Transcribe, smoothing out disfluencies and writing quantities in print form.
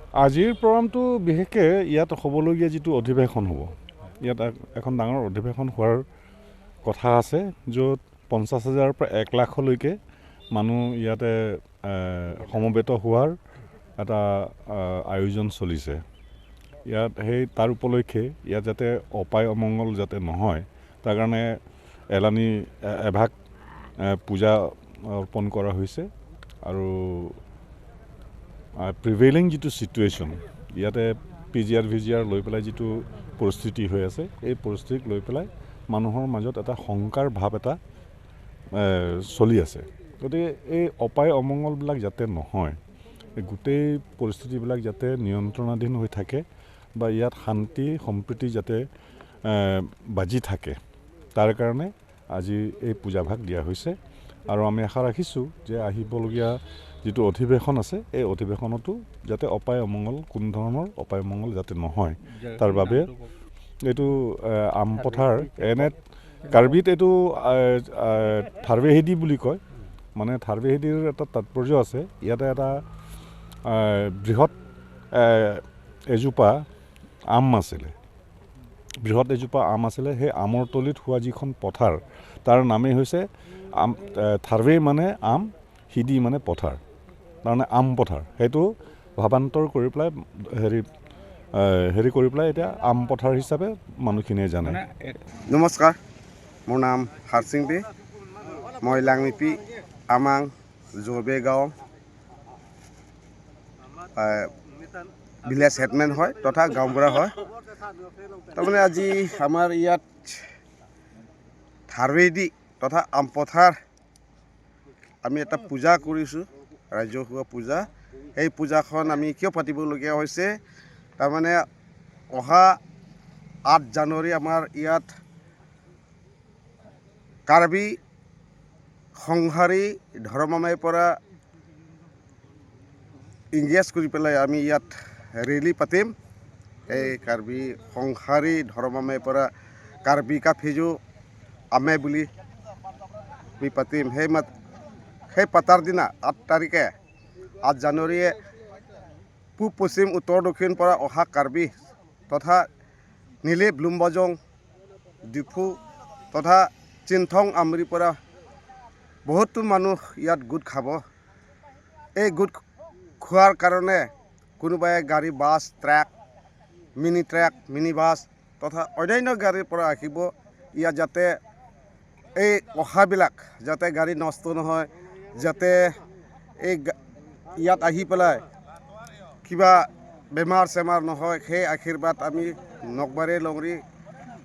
আজিৰ প্ৰগ্ৰামটো বিশেষকৈ ইয়াত হ'বলগীয়া যিটো অধিৱেশন হ'ব, ইয়াত এখন ডাঙৰ অধিৱেশন হোৱাৰ কথা আছে, য'ত 50,000-ৰ পৰা 1 লাখলৈকে মানুহ ইয়াতে সমবেত হোৱাৰ এটা আয়োজন চলিছে। ইয়াত তাৰ উপলক্ষে ইয়াত যাতে অপায় অমংগল যাতে নহয়, তাৰ কাৰণে এভাগ পূজা অৰ্পণ কৰা হৈছে। আৰু প্ৰিভেইলিং যিটো ছিটুৱেশ্যন ইয়াতে PGR VGR লৈ পেলাই যিটো পৰিস্থিতি হৈ আছে, এই পৰিস্থিতিক লৈ পেলাই মানুহৰ মাজত এটা শংকাৰ ভাৱ এটা চলি আছে। গতিকে এই অপায় অমংগলবিলাক যাতে নহয়, এই গোটেই পৰিস্থিতিবিলাক যাতে নিয়ন্ত্ৰণাধীন হৈ থাকে বা ইয়াত শান্তি সম্প্ৰীতি যাতে বাজি থাকে, তাৰ কাৰণে আজি এই পূজাভাগ দিয়া হৈছে। আৰু আমি আশা ৰাখিছোঁ যে আহিবলগীয়া যিটো অধিৱেশন আছে, এই অধিৱেশনতো যাতে কোনো ধৰণৰ অপায় অমংগল যাতে নহয়, তাৰ বাবে এইটো আমপথাৰ কাৰ্বিত এইটো থাৰ্বেহেদি বুলি কয়। মানে থাৰ্বেহেদিৰ এটা তাৎপৰ্য আছে। ইয়াতে এটা বৃহৎ এজোপা আম আছিলে। সেই আমৰ তলিত হোৱা যিখন পথাৰ, তাৰ নামেই হৈছে থাৰ্বে মানে আম, হিদি মানে পথাৰ, তাৰমানে আম পথাৰ। সেইটো ভাৱান্তৰ কৰি পেলাই কৰি পেলাই এতিয়া আম পথাৰ হিচাপে মানুহখিনিয়ে জানে। নমস্কাৰ, মোৰ নাম হাৰসিং বে। মই লাংমিপি আমাং জৰবে গাঁও ভিলেজ হেডমেন হয় তথা গাঁওবুঢ়া হয়। তাৰমানে আজি আমাৰ ইয়াত থাৰ্বেদি তথা আমপথাৰ আমি এটা পূজা কৰিছোঁ, ৰাজহুৱা পূজা। এই পূজাখন আমি কিয় পাতিবলগীয়া হৈছে, তাৰমানে অহা 8 জানুৱাৰী আমাৰ ইয়াত কাৰ্বি সংহাৰী ধৰ্মময়ৰ পৰা ইংগেজ কৰি পেলাই আমি ইয়াত ৰেলী পাতিম। এই কাৰ্বি সংহাৰী ধৰ্মময়ৰ পৰা কাৰ্বি কা ফিজু আমে বুলি আমি পাতিম। সেই পাতাৰ দিনা 8 তাৰিখে 8 জানুৱাৰীয়ে পূব পশ্চিম উত্তৰ দক্ষিণ পৰা অহা কাৰ্বি তথা নীলিপ লুম্বাজং ডিফু তথা চিনথং আমৰিৰ পৰা বহুতো মানুহ ইয়াত গোট খাব। এই গোট খোৱাৰ কাৰণে কোনোবাই গাড়ী, বাছ, ট্ৰাক, মিনি বাছ তথা অন্যান্য গাড়ীৰ পৰা আহিব। ইয়াত যাতে এই অহাবিলাক যাতে গাড়ী নষ্ট নহয়, যাতে ইয়াত আহি পেলাই কিবা বেমাৰ চেমাৰ নহয়, সেই আশীৰ্বাদ আমি নকবাৰী লংৰি